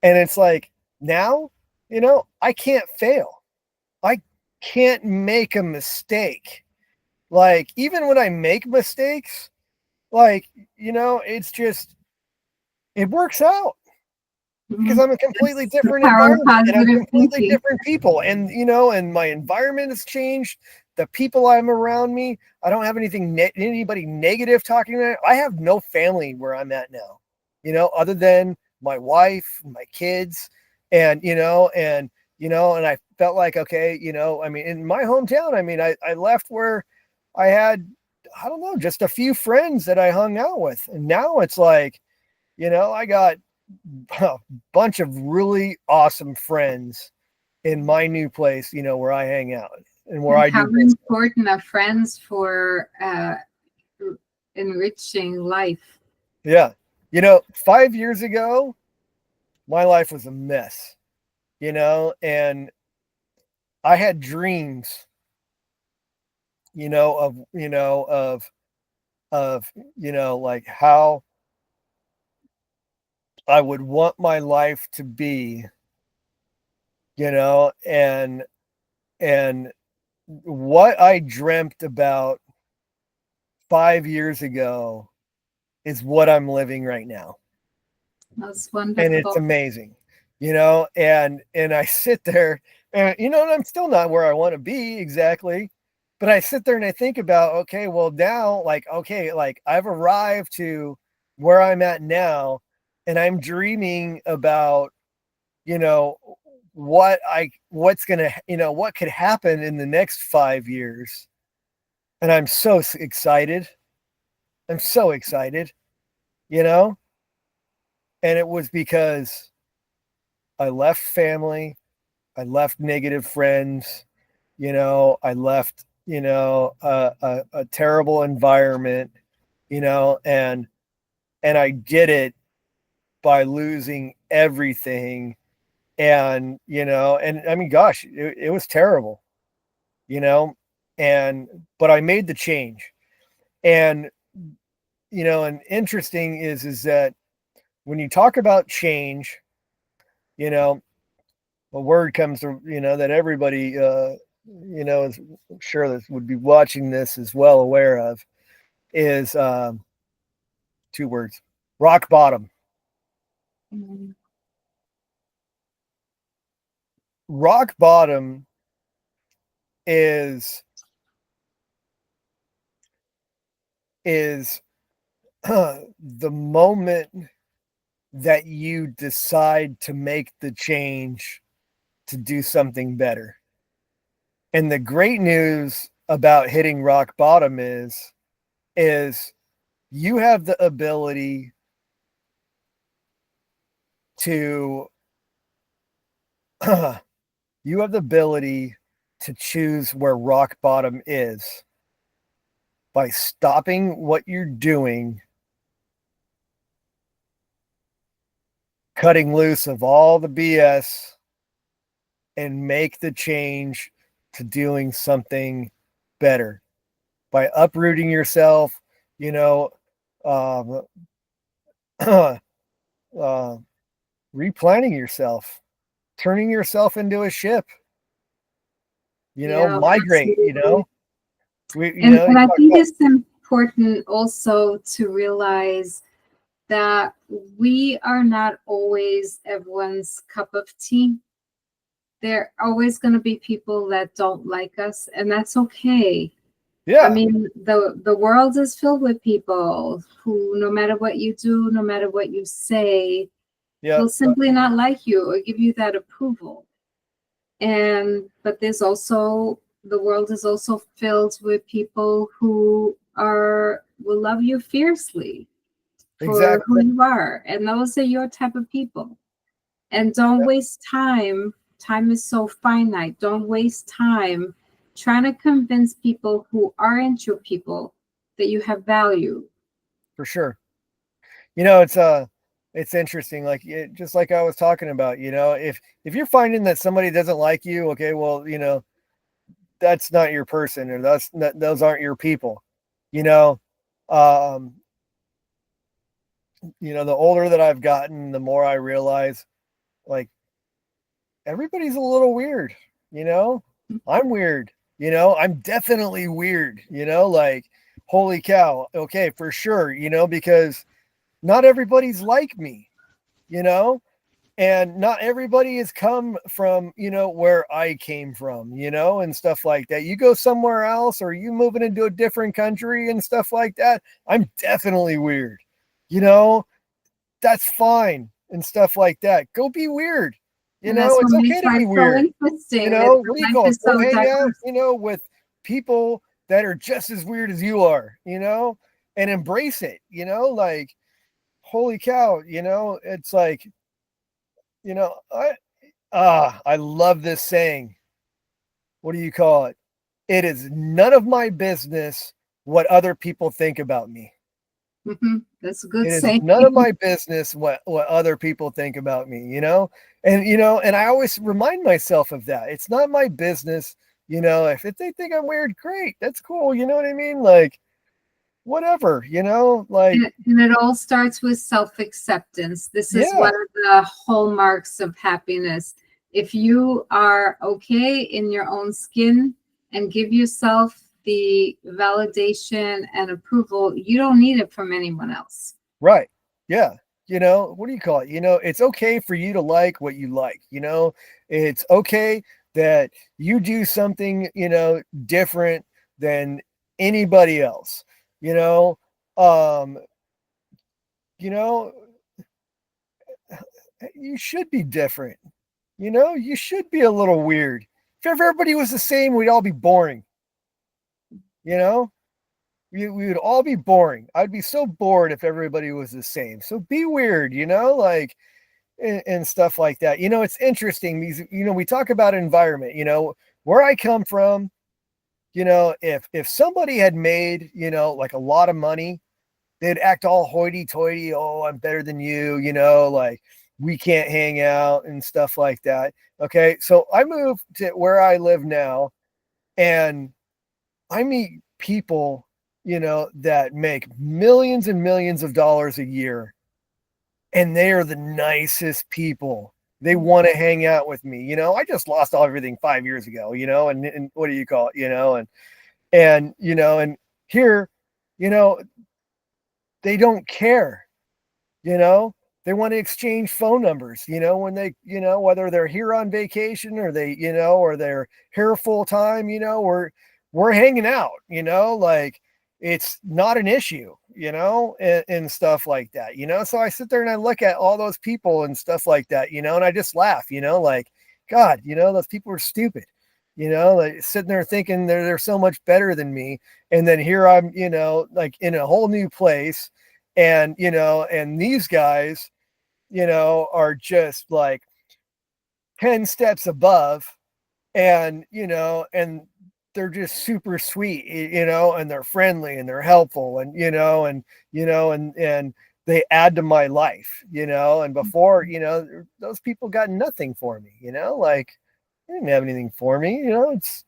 and it's like, now, I can't fail. I can't make a mistake. Like, even when I make mistakes, like, it's just, it works out because I'm a completely different environment, and I'm completely different people. And, and my environment has changed. The people I'm around me, I don't have anybody negative talking to me. I have no family where I'm at now, other than my wife, my kids, and, and I felt like, okay, I mean, in my hometown, I mean, I left where I had, I don't know, just a few friends that I hung out with. And now it's like, I got a bunch of really awesome friends in my new place, where I hang out and where I do. How important are friends for enriching life? Yeah. 5 years ago, my life was a mess, and I had dreams, of like how I would want my life to be, and what I dreamt about 5 years ago is what I'm living right now. That's wonderful. And it's amazing, and I sit there and, and I'm still not where I want to be exactly, but I sit there and I think about, okay, well now, like, okay, like I've arrived to where I'm at now, and I'm dreaming about, what's going to, what could happen in the next 5 years. And I'm so excited. I'm so excited, and it was because I left family, I left negative friends, I left, a terrible environment, and I did it by losing everything. And, and I mean, gosh, it was terrible, but I made the change. And, and interesting is that when you talk about change, a word comes to, that everybody, is sure that would be watching this is well aware of, is 2 words: rock bottom. Mm-hmm. Rock bottom is the moment that you decide to make the change to do something better. And the great news about hitting rock bottom is you have the ability to choose where rock bottom is by stopping what you're doing, cutting loose of all the BS, and make the change to doing something better by uprooting yourself, replanning yourself, turning yourself into a ship, migrate, absolutely. we, And I think it's important also to realize that we are not always everyone's cup of tea. There are always going to be people that don't like us, and that's okay. Yeah. I mean, the world is filled with people who, no matter what you do, no matter what you say, will simply not like you or give you that approval. But the world is also filled with people who will love you fiercely for who you are. And those are your type of people. And don't waste time. Time is so finite. Don't waste time trying to convince people who aren't your people that you have value. For sure. It's interesting. Just like I was talking about, if you're finding that somebody doesn't like you, okay, well, that's not your person, or those aren't your people. The older that I've gotten, the more I realize, like, everybody's a little weird. I'm weird. I'm definitely weird. Like, holy cow. Okay, for sure. Because not everybody's like me. And not everybody has come from, where I came from, and stuff like that. You go somewhere else, or you moving into a different country and stuff like that, I'm definitely weird. That's fine and stuff like that. Go be weird. It's okay to be weird. What do you call it? Go hang out, with people that are just as weird as you are, and embrace it, like, holy cow, it's like, I love this saying. What do you call it? It is none of my business what other people think about me. Mm-hmm. That's a good saying. It is none of my business what other people think about me, and I always remind myself of that. It's not my business, if they think I'm weird, great, that's cool. You know what I mean? Like, whatever, like. And it all starts with self-acceptance. This is one of the hallmarks of happiness. If you are okay in your own skin and give yourself the validation and approval, you don't need it from anyone else. Right. Yeah. What do you call it? It's okay for you to like what you like. It's okay that you do something, different than anybody else. You should be different. You should be a little weird. If everybody was the same, we'd all be boring. We would all be boring. I'd be so bored if everybody was the same. So be weird, like, and stuff like that. It's interesting. These, we talk about environment, where I come from, if somebody had made, like, a lot of money, they'd act all hoity-toity. Oh, I'm better than you, you know, like we can't hang out and stuff like that. Okay, so I moved to where I live now, and I meet people, you know, that make millions and millions of dollars a year, and they are the nicest people. They want to hang out with me. You know, I just lost everything 5 years ago, you know, and what do you call it, you know, and, you know, and here, you know, they don't care, you know, they want to exchange phone numbers, you know, when they, you know, whether they're here on vacation or they, you know, or they're here full time, you know, we're hanging out, you know, like it's not an issue, you know, and stuff like that, you know. So I sit there and I look at all those people and stuff like that, you know, and I just laugh, you know, like, God, you know, those people are stupid, you know, like sitting there thinking they're so much better than me. And then here I'm, you know, like in a whole new place. And, you know, and these guys, you know, are just like 10 steps above, and, you know, and they're just super sweet, you know, and they're friendly and they're helpful, and, you know, and they add to my life, you know. And before, you know, those people got nothing for me, you know, like they didn't have anything for me, you know. It's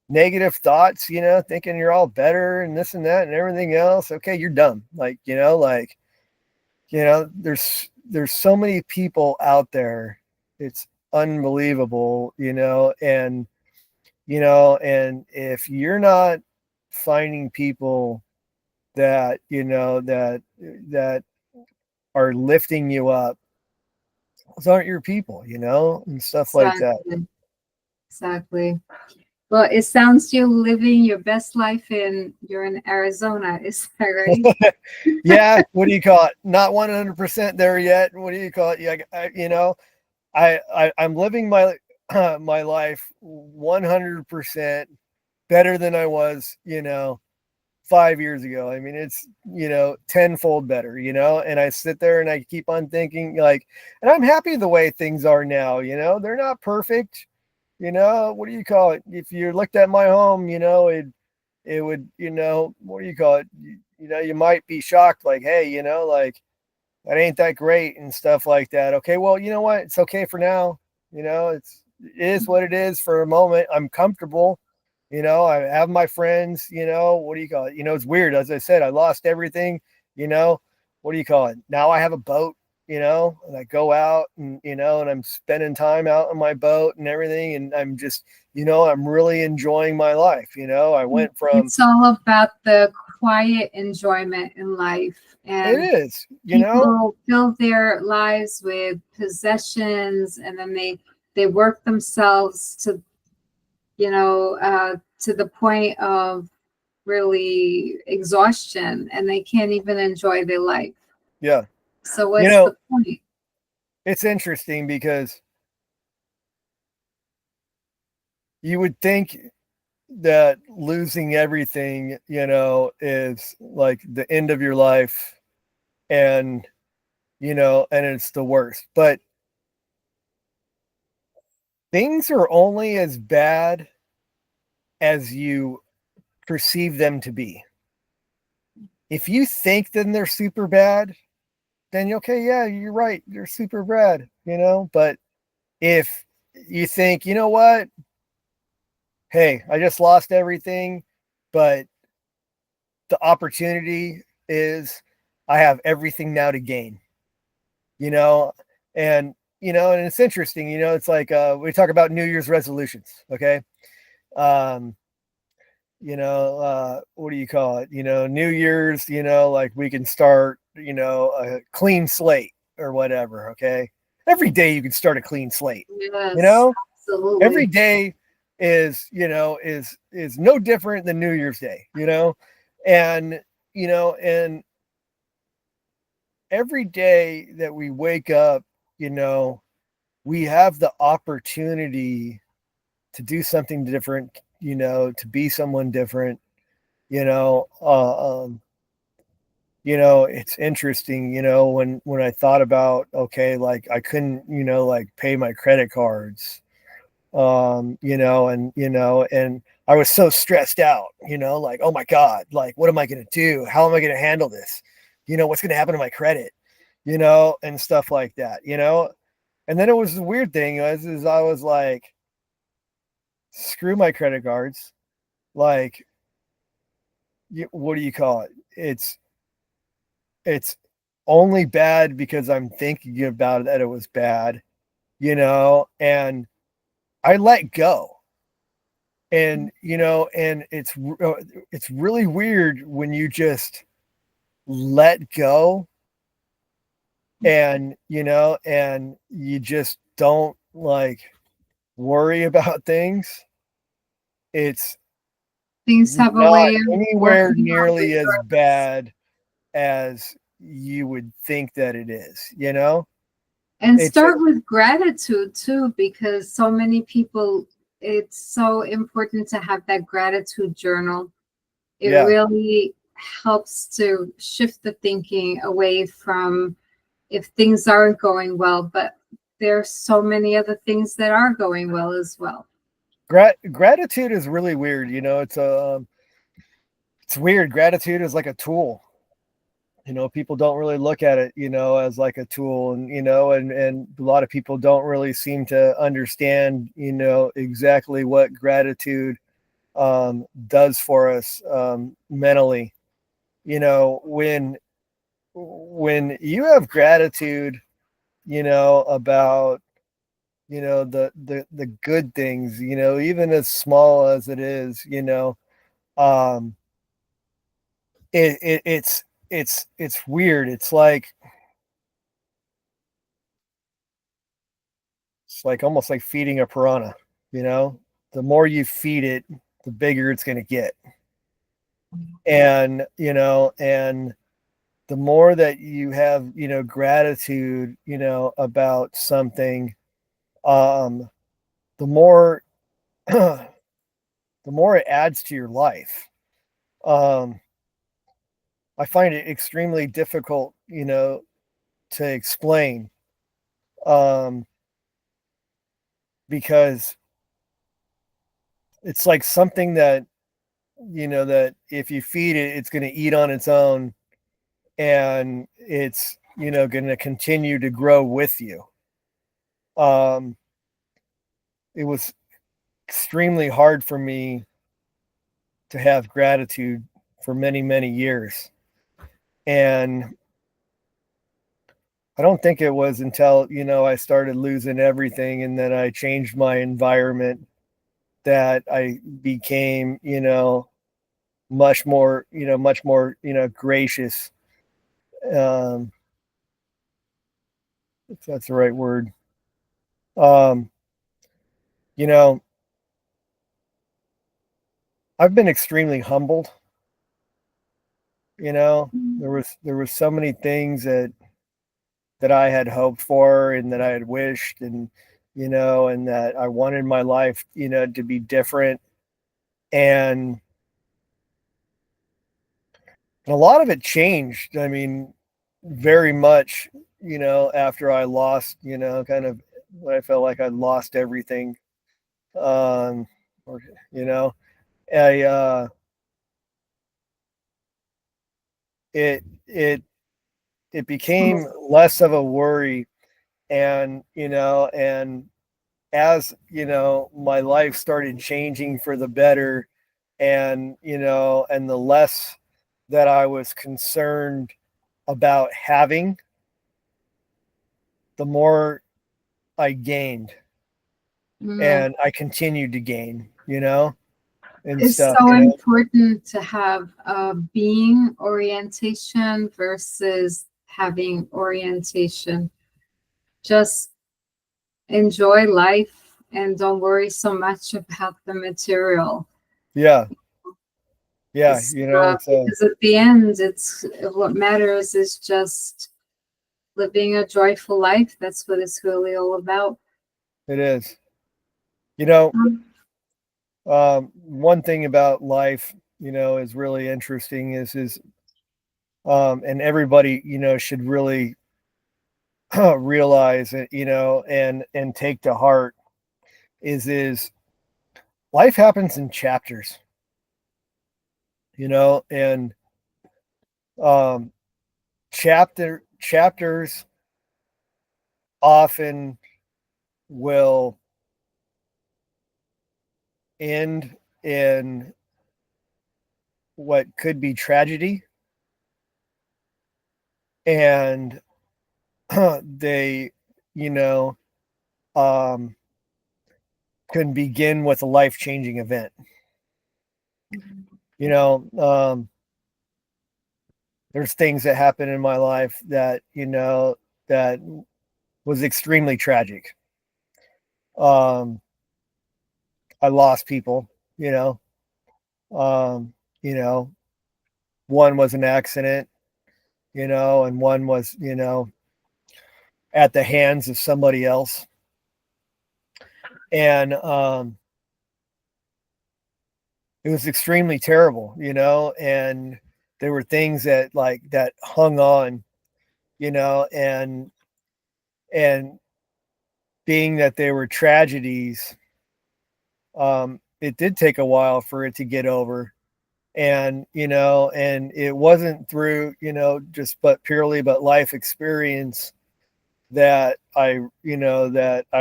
negative thoughts, you know, thinking you're all better and this and that and everything else. Okay, you're dumb. Like, you know, like, you know, there's so many people out there. It's unbelievable, you know. And, you know, and if you're not finding people that, you know, that are lifting you up, those aren't your people, you know, and stuff like that. Exactly. Exactly. Well, it sounds you're living your best life you're in Arizona. Is that right? Yeah, what do you call it? Not 100% there yet. What do you call it? Yeah, you know, I'm living my my life 100% better than I was, you know, 5 years ago. I mean, it's, you know, tenfold better, you know. And I sit there and I keep on thinking, like, and I'm happy the way things are now, you know. They're not perfect, you know. What do you call it? If you looked at my home, you know, it would, you know, what do you call it? You know, you might be shocked, like, hey, you know, like that ain't that great and stuff like that. Okay, well, you know what? It's okay for now. You know, it is what it is for a moment. I'm comfortable. You know, I have my friends, you know, what do you call it? You know, it's weird. As I said, I lost everything, you know, what do you call it? Now I have a boat, you know, and I go out and, you know, and I'm spending time out on my boat and everything. And I'm just, you know, I'm really enjoying my life. You know, I went from, It's all about the quiet enjoyment in life. it And is, you know, people fill their lives with possessions, and then they work themselves to, you know, to the point of really exhaustion, and they can't even enjoy their life. yeah. So You what's know, the point? it's interesting because you would think that losing everything, you know, is like the end of your life, and, you know, and it's the worst. But things are only as bad as you perceive them to be. If you think then they're super bad, then okay, yeah, you're right, they're super bad, you know. But if you think, you know what, hey, I just lost everything, but the opportunity is I have everything now to gain, you know. And, you know, and it's interesting, you know, it's like we talk about New Year's resolutions, okay. um you know, what do you call it, you know, New Year's, you know, like we can start, you know, a clean slate or whatever, okay. Every day you can start a clean slate, you Yes, know. Every absolutely. day is, you know, is no different than New Year's Day, you know. And, you know, and every day that we wake up, you know, we have the opportunity to do something different, you know, to be someone different, you know. You know, it's interesting, you know, when I thought about, okay, like I couldn't, you know, like pay my credit cards, you know, and I was so stressed out, you know, like, oh my God, like, what am I going to do? How am I going to handle this? what's going to happen to my credit, and stuff like that, and then it was the weird thing is I was like, screw my credit cards. Like, what do you call it? It's only bad because I'm thinking about it, that it was bad, and I let go. And, and it's really weird when you just let go and, and you just don't like worry about things. It's Things have a not way of anywhere working out nearly as regardless. bad as you would think that it is, And It's start with gratitude too, because so many people, it's so important to have that gratitude journal. It yeah, really helps to shift the thinking away from if things aren't going well, but there's so many other things that are going well as well. gratitude is really weird. It's weird. Gratitude is like a tool. People don't really look at it, as like a tool, and and a lot of people don't really seem to understand, exactly what gratitude does for us mentally. When you have gratitude, about the good things, even as small as it is, um it's weird. It's like almost like feeding a piranha, you know? The more you feed it, the bigger it's going to get. And, and the more that you have, gratitude, about something, um, the more, the more it adds to your life. Um, I find it extremely difficult, to explain, um, because it's like something that, that if you feed it, it's going to eat on its own, and it's, going to continue to grow with you. Um, it was extremely hard for me to have gratitude for many, many years. And I don't think it was until, I started losing everything and then I changed my environment that I became, much more, gracious. Um, if that's the right word. Um, you know, I've been extremely humbled. There was so many things that I had hoped for and that I had wished, and that I wanted my life, to be different. And a lot of it changed. I mean, very much, after I lost, kind of when I felt like I lost everything. Or, you know, I, it, it, it became less of a worry. And, and as, my life started changing for the better, and, and the less that I was concerned about having, the more I gained, Mm. and I continued to gain, and It's stuff, so important to have a being orientation versus having orientation. Just enjoy life and don't worry so much about the material. Yeah. Yeah. It's, It's because at the end, it's what matters is just living a joyful life. That's what it's really all about. it is, you know, Um, one thing about life, is really interesting and everybody, should really realize it, and take to heart is life happens in chapters, and um chapters often will end in what could be tragedy, and they, you know, um, can begin with a life-changing event. You know, there's things that happen in my life that, that was extremely tragic. I lost people, you know, um, you know, one was an accident, and one was, at the hands of somebody else. And it was extremely terrible, and there were things that that hung on, and and being that they were tragedies, it did take a while for it to get over. And and it wasn't through, just but life experience that I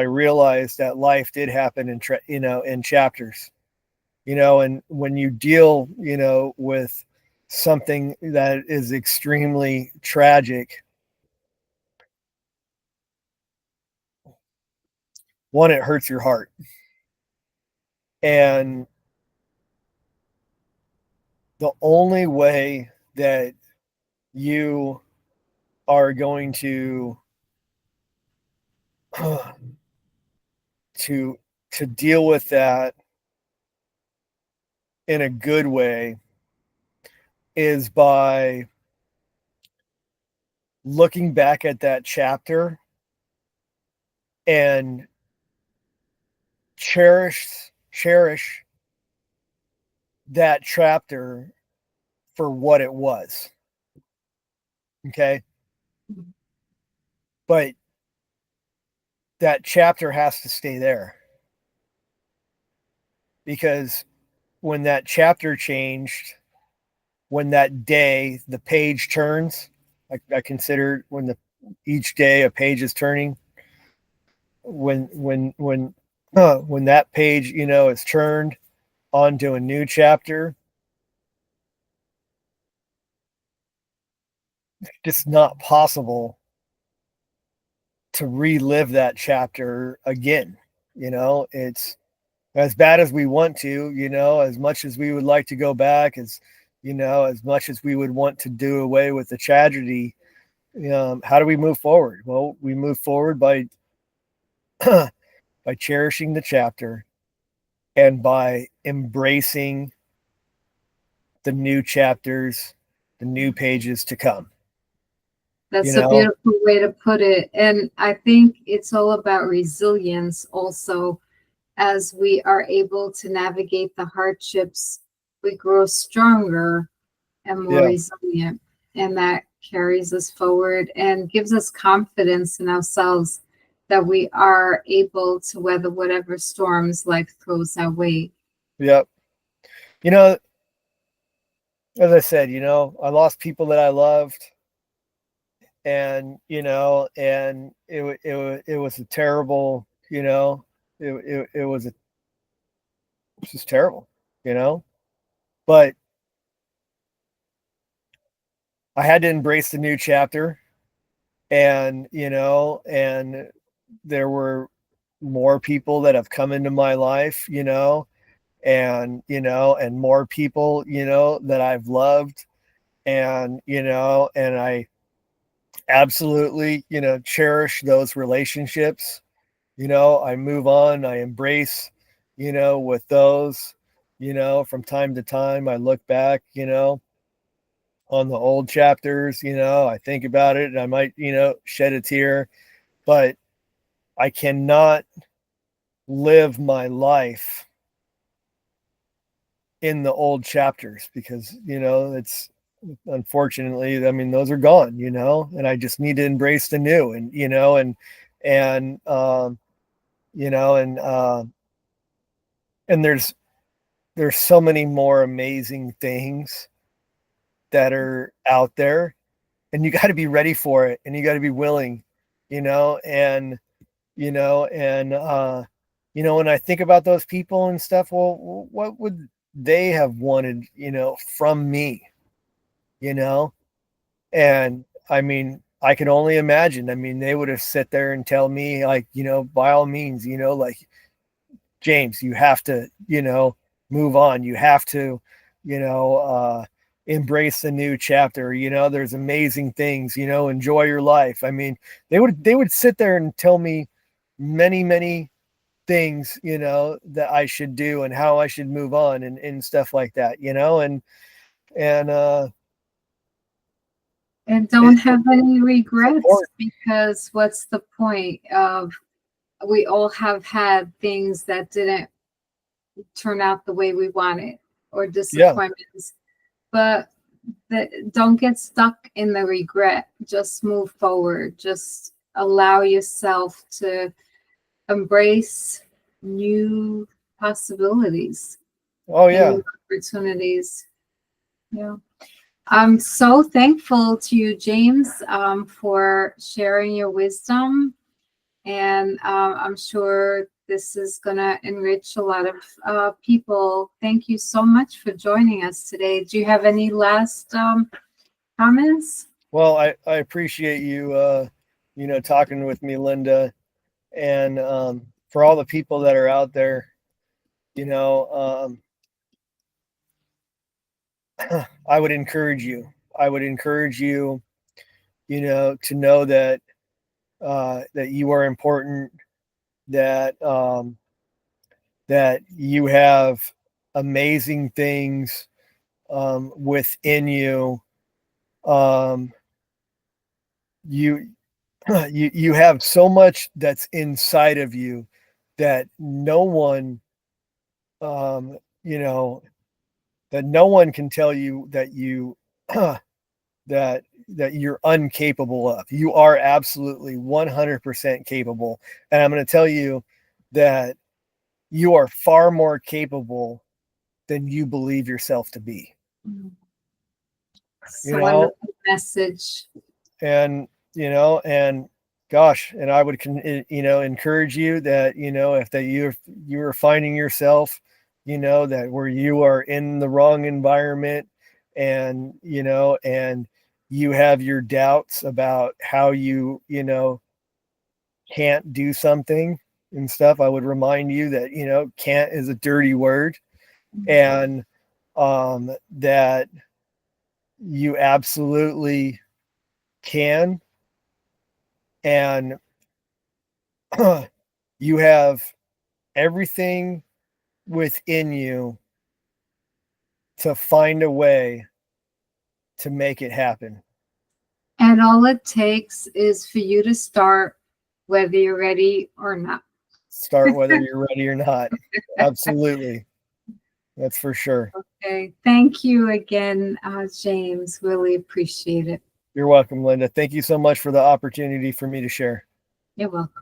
realized that life did happen in chapters. And when you deal, with something that is extremely tragic, one, it hurts your heart. And the only way that you are going to to deal with that in a good way is by looking back at that chapter and cherish that chapter for what it was. Okay. But that chapter has to stay there, because when that chapter changed, when that day the page turns, I consider when each day a page is turning, when that page, is turned onto a new chapter, it's just not possible to relive that chapter again. It's as bad as we want to, as much as we would like to go back, as much as we would want to do away with the tragedy. How do we move forward? Well, we move forward by by cherishing the chapter and by embracing the new chapters, the new pages to come. That's a beautiful way to put it. And I think it's all about resilience also. As we are able to navigate the hardships, we grow stronger and more resilient. And that carries us forward and gives us confidence in ourselves that we are able to weather whatever storms life throws our way. Yep. As I said, I lost people that I loved, and and it was a terrible, it was just terrible, but I had to embrace the new chapter. And and there were more people that have come into my life, and more people, that I've loved, and and I absolutely, cherish those relationships. I move on, I embrace, with those, from time to time I look back, on the old chapters, I think about it and I might, shed a tear, but I cannot live my life in the old chapters, because, it's, unfortunately, I mean, those are gone, and I just need to embrace the new. And, and, you know, and, uh, and there's so many more amazing things that are out there. and you got to be ready for it, and you got to be willing, and when I think about those people and stuff, well, what would they have wanted, from me, and I mean, I can only imagine. I mean, they would have sit there and tell me, like, by all means, like, James, you have to, move on. You have to, embrace the new chapter. There's amazing things, enjoy your life. I mean, they would sit there and tell me many, many things, that I should do and how I should move on and stuff like that, and don't have any regrets, because what's the point of, we all have had things that didn't turn out the way we wanted, or disappointments, but don't get stuck in the regret. Just move forward. Just allow yourself to embrace new possibilities. Oh yeah. New opportunities. Yeah. I'm so thankful to you, James, for sharing your wisdom. And I'm sure this is going to enrich a lot of people. Thank you so much for joining us today. Do you have any last comments? Well, I appreciate you, talking with me, Linda. And for all the people that are out there, I would encourage you. To know that that you are important, that that you have amazing things within you. You have so much that's inside of you that no one, that no one can tell you that you that you're incapable of. You are absolutely 100% capable. And I'm going to tell you that you are far more capable than you believe yourself to be. So wonderful message. And, and gosh, and I would, encourage you that, if you're finding yourself, that where you are in the wrong environment, and, and you have your doubts about how you, can't do something and stuff, I would remind you that, can't is a dirty word, and that you absolutely can. And you have everything within you to find a way to make it happen. And all it takes is for you to start, whether you're ready or not. Start whether you're ready or not. Absolutely. That's for sure. Okay. Thank you again, James. Really appreciate it. You're welcome, Linda. Thank you so much for the opportunity for me to share. You're welcome.